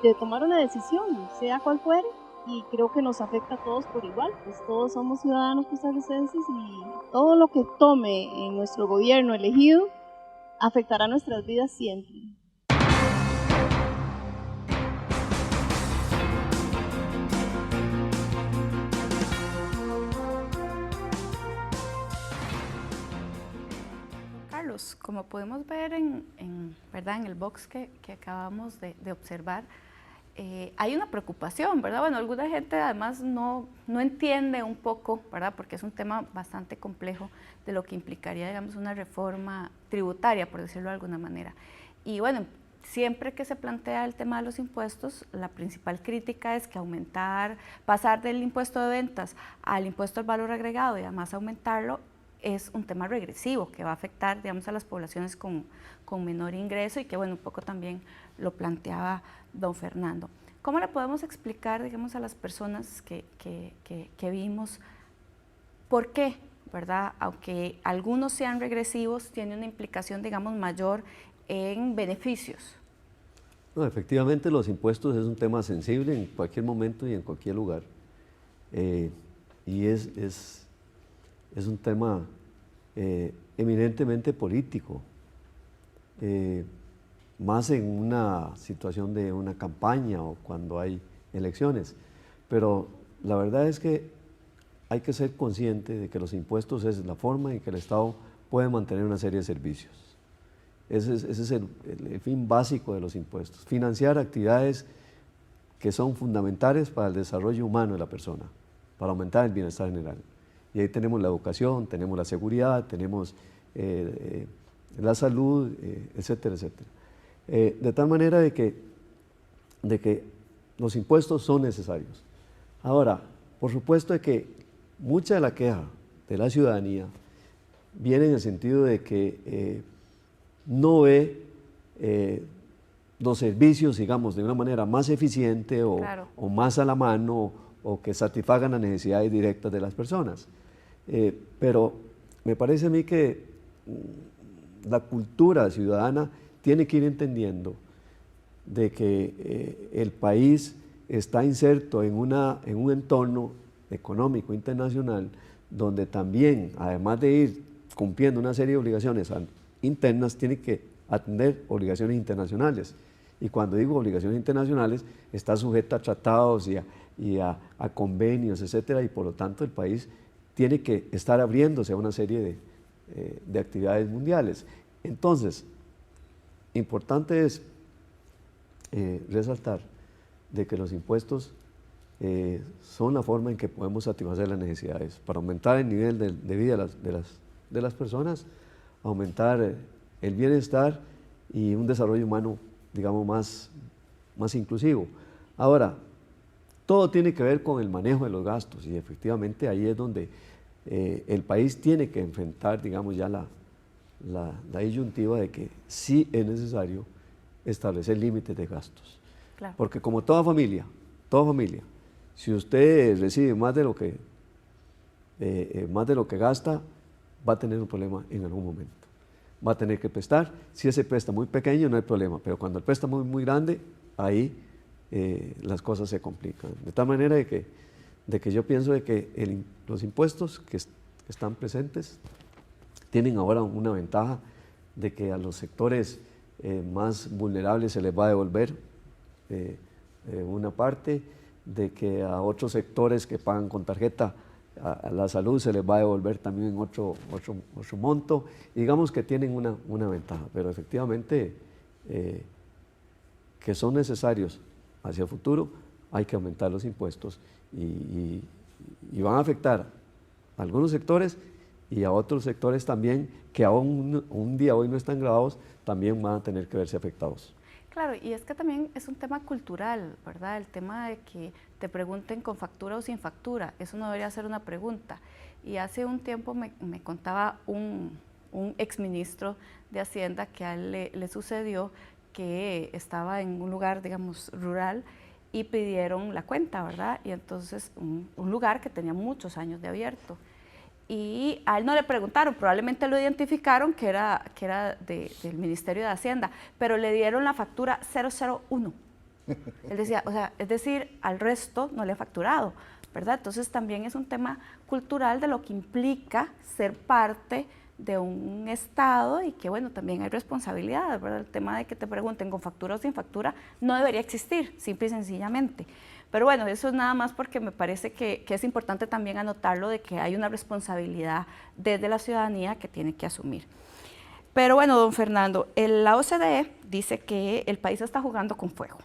de tomar una decisión, sea cual fuere, y creo que nos afecta a todos por igual, pues todos somos ciudadanos costarricenses y todo lo que tome en nuestro gobierno elegido afectará nuestras vidas siempre. Carlos, como podemos ver ¿verdad? En el box que acabamos de observar, hay una preocupación, ¿verdad? Bueno, alguna gente además no entiende un poco, ¿verdad? Porque es un tema bastante complejo de lo que implicaría, digamos, una reforma tributaria, por decirlo de alguna manera. Y bueno, siempre que se plantea el tema de los impuestos, la principal crítica es que pasar del impuesto de ventas al impuesto al valor agregado y además aumentarlo, es un tema regresivo que va a afectar, digamos, a las poblaciones con menor ingreso, y que, bueno, un poco también lo planteaba don Fernando. ¿Cómo le podemos explicar, digamos, a las personas que vimos por qué, verdad? Aunque algunos sean regresivos, tiene una implicación, digamos, mayor en beneficios. No, efectivamente, los impuestos es un tema sensible en cualquier momento y en cualquier lugar. Y es un tema eminentemente político, más en una situación de una campaña o cuando hay elecciones. Pero la verdad es que hay que ser consciente de que los impuestos es la forma en que el Estado puede mantener una serie de servicios. Ese es el fin básico de los impuestos, financiar actividades que son fundamentales para el desarrollo humano de la persona, para aumentar el bienestar general. Y ahí tenemos la educación, tenemos la seguridad, tenemos la salud, etcétera, etcétera. De tal manera de que los impuestos son necesarios. Ahora, por supuesto de que mucha de la queja de la ciudadanía viene en el sentido de que no ve los servicios, digamos, de una manera más eficiente o más a la mano, o que satisfagan las necesidades directas de las personas. Pero me parece a mí que la cultura ciudadana tiene que ir entendiendo de que el país está inserto en un entorno económico internacional donde también, además de ir cumpliendo una serie de obligaciones internas, tiene que atender obligaciones internacionales. Y cuando digo obligaciones internacionales, está sujeta a tratados y a convenios, etcétera, y por lo tanto el país tiene que estar abriéndose a una serie de actividades mundiales. Entonces, importante es resaltar de que los impuestos son la forma en que podemos satisfacer las necesidades, para aumentar el nivel de vida de las personas, aumentar el bienestar y un desarrollo humano, digamos, más inclusivo. Ahora, todo tiene que ver con el manejo de los gastos y efectivamente ahí es donde el país tiene que enfrentar, digamos, ya la disyuntiva de que sí es necesario establecer límites de gastos. Claro. Porque como toda familia, si usted recibe más de lo que gasta, va a tener un problema en algún momento. Va a tener que prestar. Si ese préstamo muy pequeño no hay problema, pero cuando el préstamo es muy grande, ahí las cosas se complican. De tal manera de que yo pienso de que los impuestos que están presentes tienen ahora una ventaja de que a los sectores más vulnerables se les va a devolver una parte, de que a otros sectores que pagan con tarjeta a la salud se les va a devolver también otro monto. Digamos que tienen una ventaja, pero efectivamente que son necesarios hacia el futuro, hay que aumentar los impuestos y van a afectar a algunos sectores y a otros sectores también que aún un día hoy no están grabados, también van a tener que verse afectados. Claro, y es que también es un tema cultural, ¿verdad? El tema de que te pregunten con factura o sin factura, eso no debería ser una pregunta. Y hace un tiempo me contaba un exministro de Hacienda que a él le sucedió que estaba en un lugar, digamos, rural y pidieron la cuenta, ¿verdad? Y entonces un lugar que tenía muchos años de abierto. Y a él no le preguntaron, probablemente lo identificaron que era del Ministerio de Hacienda, pero le dieron la factura 001. Él decía, o sea, es decir, al resto no le ha facturado, ¿verdad? Entonces también es un tema cultural de lo que implica ser parte de un Estado y que, bueno, también hay responsabilidades, ¿verdad? El tema de que te pregunten con factura o sin factura no debería existir, simple y sencillamente. Pero bueno, eso es nada más porque me parece que es importante también anotarlo de que hay una responsabilidad desde la ciudadanía que tiene que asumir. Pero bueno, don Fernando, la OCDE dice que el país está jugando con fuego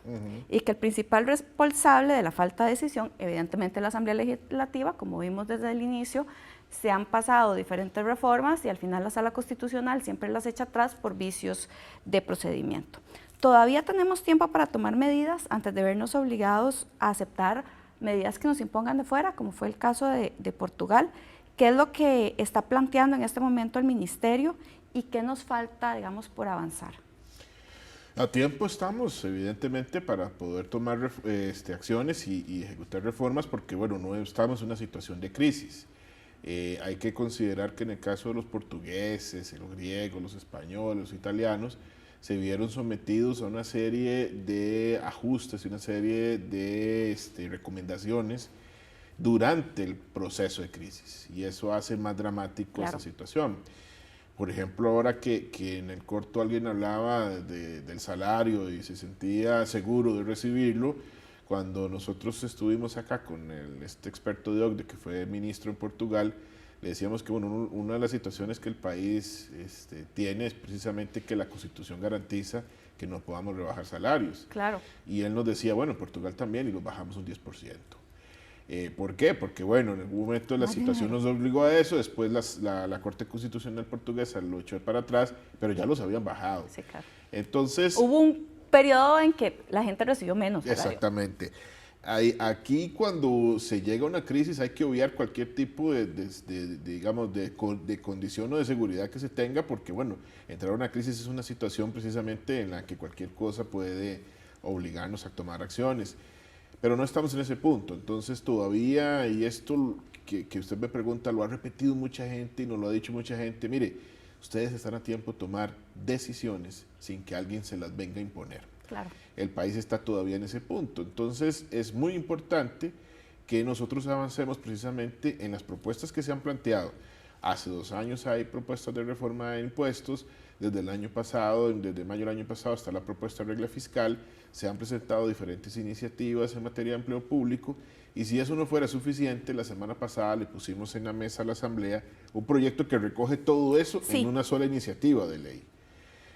y que el principal responsable de la falta de decisión, evidentemente la Asamblea Legislativa, como vimos desde el inicio, se han pasado diferentes reformas y al final la Sala Constitucional siempre las echa atrás por vicios de procedimiento. Todavía tenemos tiempo para tomar medidas antes de vernos obligados a aceptar medidas que nos impongan de fuera, como fue el caso de Portugal. ¿Qué es lo que está planteando en este momento el Ministerio y qué nos falta, digamos, por avanzar? A tiempo estamos, evidentemente, para poder tomar acciones y ejecutar reformas, porque, bueno, no estamos en una situación de crisis. Hay que considerar que en el caso de los portugueses, los griegos, los españoles, los italianos, se vieron sometidos a una serie de ajustes y una serie de recomendaciones durante el proceso de crisis, y eso hace más dramático esta situación. Por ejemplo, ahora que en el corto alguien hablaba del salario y se sentía seguro de recibirlo, cuando nosotros estuvimos acá con este experto de OCDE, que fue ministro en Portugal, le decíamos que bueno, una de las situaciones que el país tiene es precisamente que la Constitución garantiza que no podamos rebajar salarios. Claro. Y él nos decía, bueno, en Portugal también, y los bajamos un 10%. ¿Por qué? Porque bueno, en algún momento la situación nos obligó a eso, después la Corte Constitucional Portuguesa lo echó para atrás, pero ya los habían bajado. Sí, claro. Entonces... Hubo un periodo en que la gente recibió menos salario. Exactamente. Aquí cuando se llega a una crisis hay que obviar cualquier tipo de condición o de seguridad que se tenga, porque bueno, entrar a una crisis es una situación precisamente en la que cualquier cosa puede obligarnos a tomar acciones. Pero no estamos en ese punto, entonces todavía, y esto que usted me pregunta, lo ha repetido mucha gente y nos lo ha dicho mucha gente, mire, ustedes están a tiempo de tomar decisiones sin que alguien se las venga a imponer. Claro. El país está todavía en ese punto, entonces es muy importante que nosotros avancemos precisamente en las propuestas que se han planteado. Hace 2 años hay propuestas de reforma de impuestos, desde el año pasado, desde mayo del año pasado hasta la propuesta de regla fiscal, se han presentado diferentes iniciativas en materia de empleo público, y si eso no fuera suficiente, la semana pasada le pusimos en la mesa a la Asamblea un proyecto que recoge todo eso en una sola iniciativa de ley.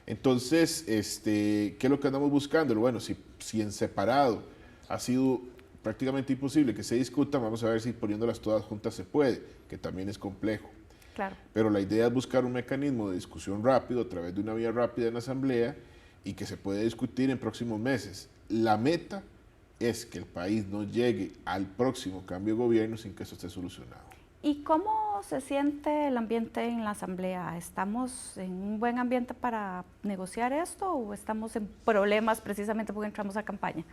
Entonces, ¿qué es lo que andamos buscando? Bueno, si en separado ha sido prácticamente imposible que se discutan, vamos a ver si poniéndolas todas juntas se puede, que también es complejo. Claro. Pero la idea es buscar un mecanismo de discusión rápido a través de una vía rápida en la Asamblea y que se puede discutir en próximos meses. La meta es que el país no llegue al próximo cambio de gobierno sin que eso esté solucionado. ¿Y cómo se siente el ambiente en la Asamblea? ¿Estamos en un buen ambiente para negociar esto o estamos en problemas precisamente porque entramos a campaña?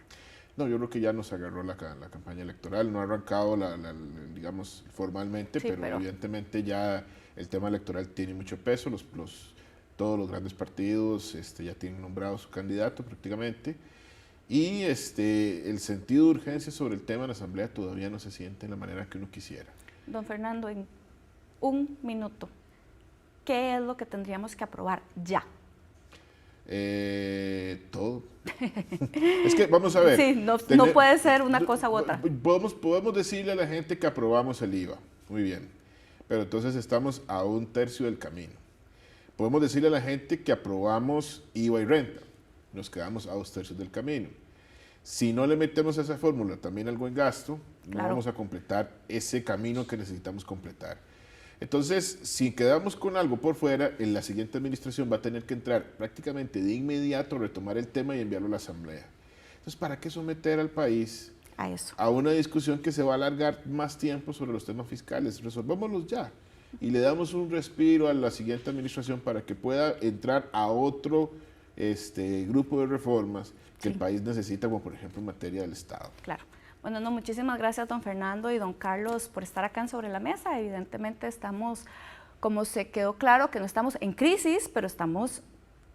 No, yo creo que ya nos agarró la campaña electoral, no ha arrancado, digamos, formalmente, pero evidentemente ya el tema electoral tiene mucho peso, todos los grandes partidos ya tienen nombrado su candidato prácticamente, y el sentido de urgencia sobre el tema en la Asamblea todavía no se siente en la manera que uno quisiera. Don Fernando, en un minuto, ¿qué es lo que tendríamos que aprobar ya? Todo. Es que, vamos a ver. Sí, no puede ser una cosa u otra. Podemos decirle a la gente que aprobamos el IVA, muy bien, pero entonces estamos a 1/3 del camino. Podemos decirle a la gente que aprobamos IVA y renta, nos quedamos a 2/3 del camino. Si no le metemos a esa fórmula también al buen gasto, no vamos a completar ese camino que necesitamos completar. Entonces, si quedamos con algo por fuera, en la siguiente administración va a tener que entrar prácticamente de inmediato, retomar el tema y enviarlo a la Asamblea. Entonces, ¿para qué someter al país a una discusión que se va a alargar más tiempo sobre los temas fiscales? Resolvámoslos ya y le damos un respiro a la siguiente administración para que pueda entrar a otro grupo de reformas que el país necesita, como por ejemplo en materia del Estado. Claro. Bueno, muchísimas gracias, don Fernando y don Carlos, por estar acá en Sobre la Mesa. Evidentemente estamos, como se quedó claro, que no estamos en crisis, pero estamos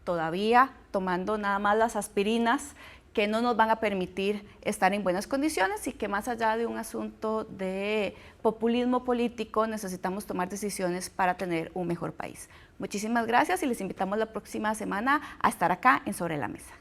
todavía tomando nada más las aspirinas que no nos van a permitir estar en buenas condiciones y que más allá de un asunto de populismo político, necesitamos tomar decisiones para tener un mejor país. Muchísimas gracias y les invitamos la próxima semana a estar acá en Sobre la Mesa.